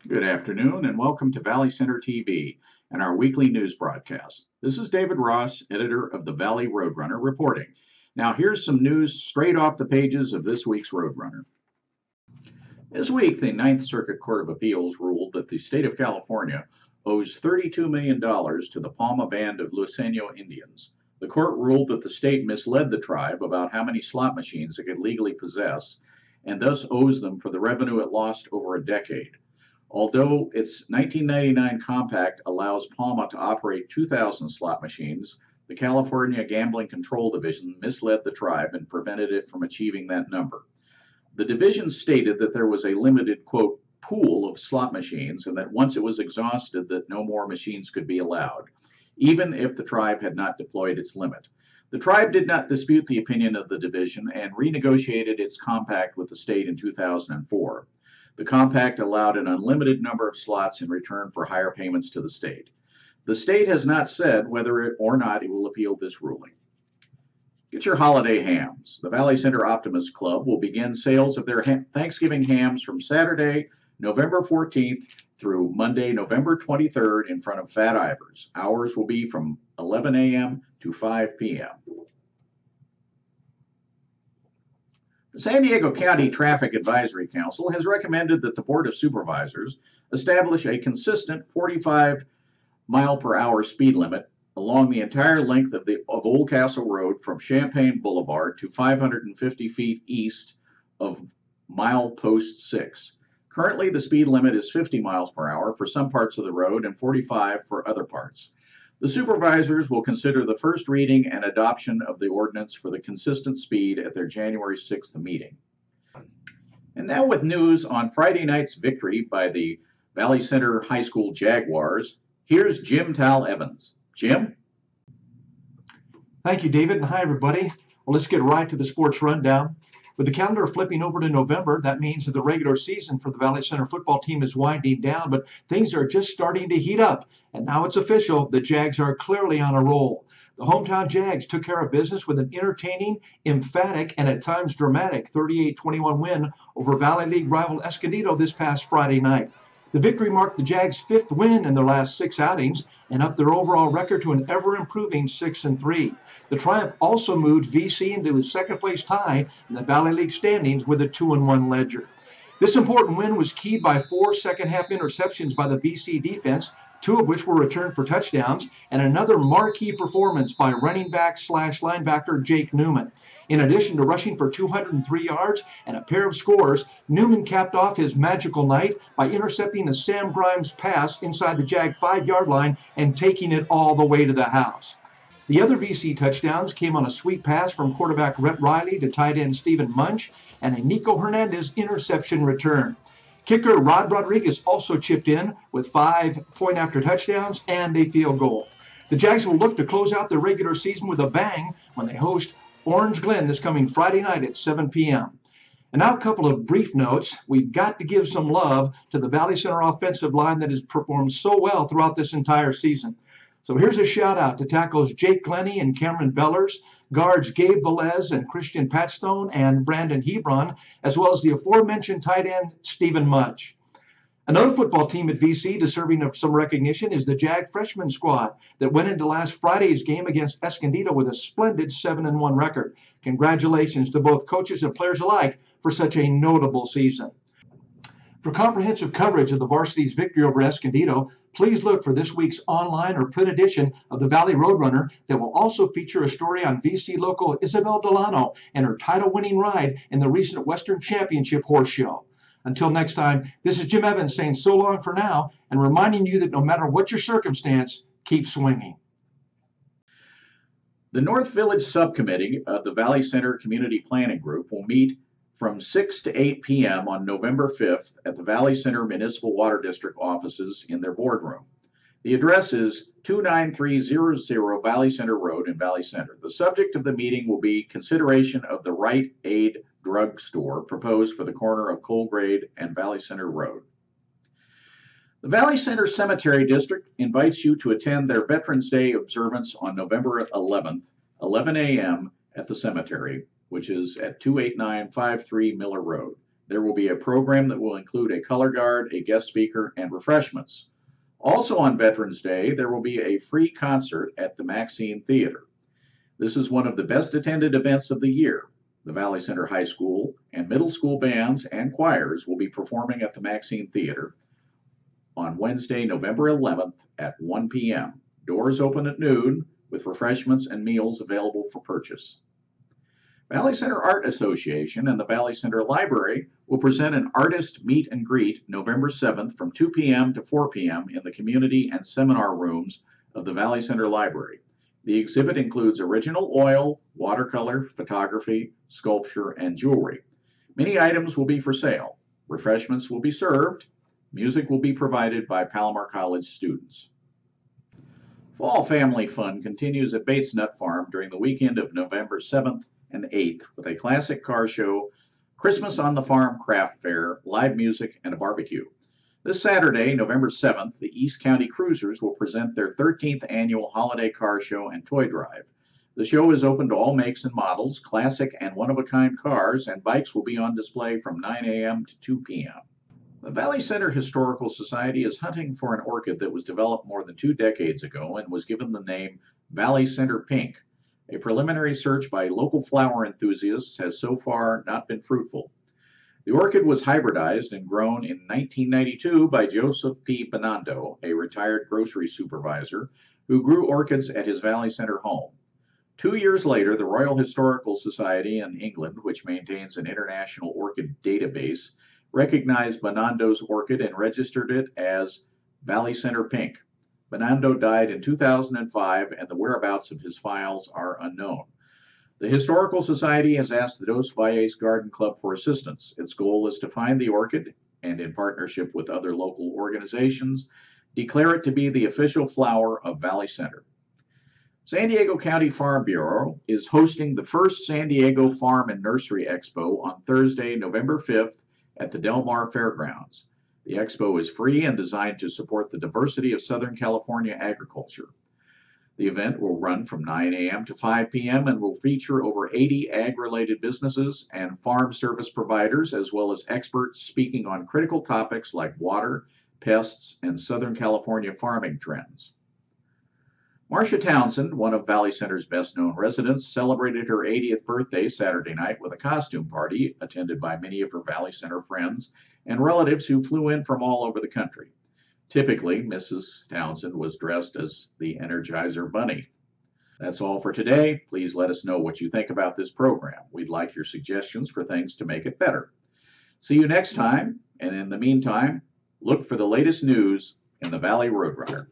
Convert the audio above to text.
Good afternoon and welcome to Valley Center TV and our weekly news broadcast. This is David Ross, editor of the Valley Roadrunner, reporting. Now here's some news straight off the pages of this week's Roadrunner. This week, the Ninth Circuit Court of Appeals ruled that the state of California owes $32 million to the Palma Band of Luiseño Indians. The court ruled that the state misled the tribe about how many slot machines it could legally possess and thus owes them for the revenue it lost over a decade. Although its 1999 compact allows Palma to operate 2,000 slot machines, the California Gambling Control Division misled the tribe and prevented it from achieving that number. The division stated that there was a limited, quote, pool of slot machines and that once it was exhausted that no more machines could be allowed, even if the tribe had not deployed its limit. The tribe did not dispute the opinion of the division and renegotiated its compact with the state in 2004. The compact allowed an unlimited number of slots in return for higher payments to the state. The state has not said whether or not it will appeal this ruling. Get your holiday hams. The Valley Center Optimist Club will begin sales of their Thanksgiving hams from Saturday, November 14th through Monday, November 23rd in front of Fat Ivar's. Hours will be from 11 a.m. to 5 p.m. The San Diego County Traffic Advisory Council has recommended that the Board of Supervisors establish a consistent 45-mile-per-hour speed limit along the entire length of Old Castle Road from Champaign Boulevard to 550 feet east of milepost 6. Currently, the speed limit is 50 miles per hour for some parts of the road and 45 for other parts. The supervisors will consider the first reading and adoption of the ordinance for the consistent speed at their January 6th meeting. And now with news on Friday night's victory by the Valley Center High School Jaguars, here's Jim Tal Evans. Jim? Thank you, David, and hi, everybody. Well, let's get right to the sports rundown. With the calendar flipping over to November, that means that the regular season for the Valley Center football team is winding down, but things are just starting to heat up. And now it's official, the Jags are clearly on a roll. The hometown Jags took care of business with an entertaining, emphatic, and at times dramatic 38-21 win over Valley League rival Escondido this past Friday night. The victory marked the Jags' 5th win in their last 6 outings and upped their overall record to an ever-improving 6-3. The triumph also moved VC into a second-place tie in the Valley League standings with a 2-1 ledger. This important win was keyed by 4 second-half interceptions by the VC defense, 2 of which were returned for touchdowns, and another marquee performance by running back/linebacker Jake Newman. In addition to rushing for 203 yards and a pair of scores, Newman capped off his magical night by intercepting a Sam Grimes pass inside the Jag 5-yard line and taking it all the way to the house. The other VC touchdowns came on a sweet pass from quarterback Rhett Riley to tight end Stephen Munch and a Nico Hernandez interception return. Kicker Rod Rodriguez also chipped in with 5 point-after touchdowns and a field goal. The Jags will look to close out their regular season with a bang when they host Orange Glen this coming Friday night at 7 p.m. And now a couple of brief notes. We've got to give some love to the Valley Center offensive line that has performed so well throughout this entire season. So here's a shout out to tackles Jake Glennie and Cameron Bellers, guards Gabe Velez and Christian Patstone and Brandon Hebron, as well as the aforementioned tight end Stephen Mudge. Another football team at VC deserving of some recognition is the Jag freshman squad that went into last Friday's game against Escondido with a splendid 7-1 record. Congratulations to both coaches and players alike for such a notable season. For comprehensive coverage of the varsity's victory over Escondido, please look for this week's online or print edition of the Valley Roadrunner that will also feature a story on VC local Isabel Delano and her title-winning ride in the recent Western Championship Horse Show. Until next time, this is Jim Evans saying so long for now and reminding you that no matter what your circumstance, keep swinging. The North Village Subcommittee of the Valley Center Community Planning Group will meet from 6 to 8 p.m. on November 5th at the Valley Center Municipal Water District offices in their boardroom. The address is 29300 Valley Center Road in Valley Center. The subject of the meeting will be consideration of the Rite Aid Drug Store proposed for the corner of Colgrade and Valley Center Road. The Valley Center Cemetery District invites you to attend their Veterans Day observance on November 11th, 11 a.m. at the cemetery, which is at 28953 Miller Road. There will be a program that will include a color guard, a guest speaker, and refreshments. Also on Veterans Day, there will be a free concert at the Maxine Theater. This is one of the best attended events of the year. The Valley Center High School and middle school bands and choirs will be performing at the Maxine Theater on Wednesday, November 11th at 1 p.m. Doors open at noon with refreshments and meals available for purchase. Valley Center Art Association and the Valley Center Library will present an artist meet and greet November 7th from 2 p.m. to 4 p.m. in the community and seminar rooms of the Valley Center Library. The exhibit includes original oil, watercolor, photography, sculpture, and jewelry. Many items will be for sale. Refreshments will be served. Music will be provided by Palomar College students. Fall Family Fun continues at Bates Nut Farm during the weekend of November 7th and 8th with a classic car show, Christmas on the Farm craft fair, live music, and a barbecue. This Saturday, November 7th, the East County Cruisers will present their 13th annual holiday car show and toy drive. The show is open to all makes and models, classic and one-of-a-kind cars, and bikes will be on display from 9 a.m. to 2 p.m. The Valley Center Historical Society is hunting for an orchid that was developed more than 2 decades ago and was given the name Valley Center Pink. A preliminary search by local flower enthusiasts has so far not been fruitful. The orchid was hybridized and grown in 1992 by Joseph P. Benando, a retired grocery supervisor who grew orchids at his Valley Center home. 2 years later, the Royal Historical Society in England, which maintains an international orchid database, recognized Benando's orchid and registered it as Valley Center Pink. Benando died in 2005, and the whereabouts of his files are unknown. The Historical Society has asked the Dos Valles Garden Club for assistance. Its goal is to find the orchid and, in partnership with other local organizations, declare it to be the official flower of Valley Center. San Diego County Farm Bureau is hosting the first San Diego Farm and Nursery Expo on Thursday, November 5th at the Del Mar Fairgrounds. The expo is free and designed to support the diversity of Southern California agriculture. The event will run from 9 a.m. to 5 p.m. and will feature over 80 ag-related businesses and farm service providers, as well as experts speaking on critical topics like water, pests, and Southern California farming trends. Marcia Townsend, one of Valley Center's best-known residents, celebrated her 80th birthday Saturday night with a costume party attended by many of her Valley Center friends and relatives who flew in from all over the country. Typically, Mrs. Townsend was dressed as the Energizer Bunny. That's all for today. Please let us know what you think about this program. We'd like your suggestions for things to make it better. See you next time, and in the meantime, look for the latest news in the Valley Roadrunner.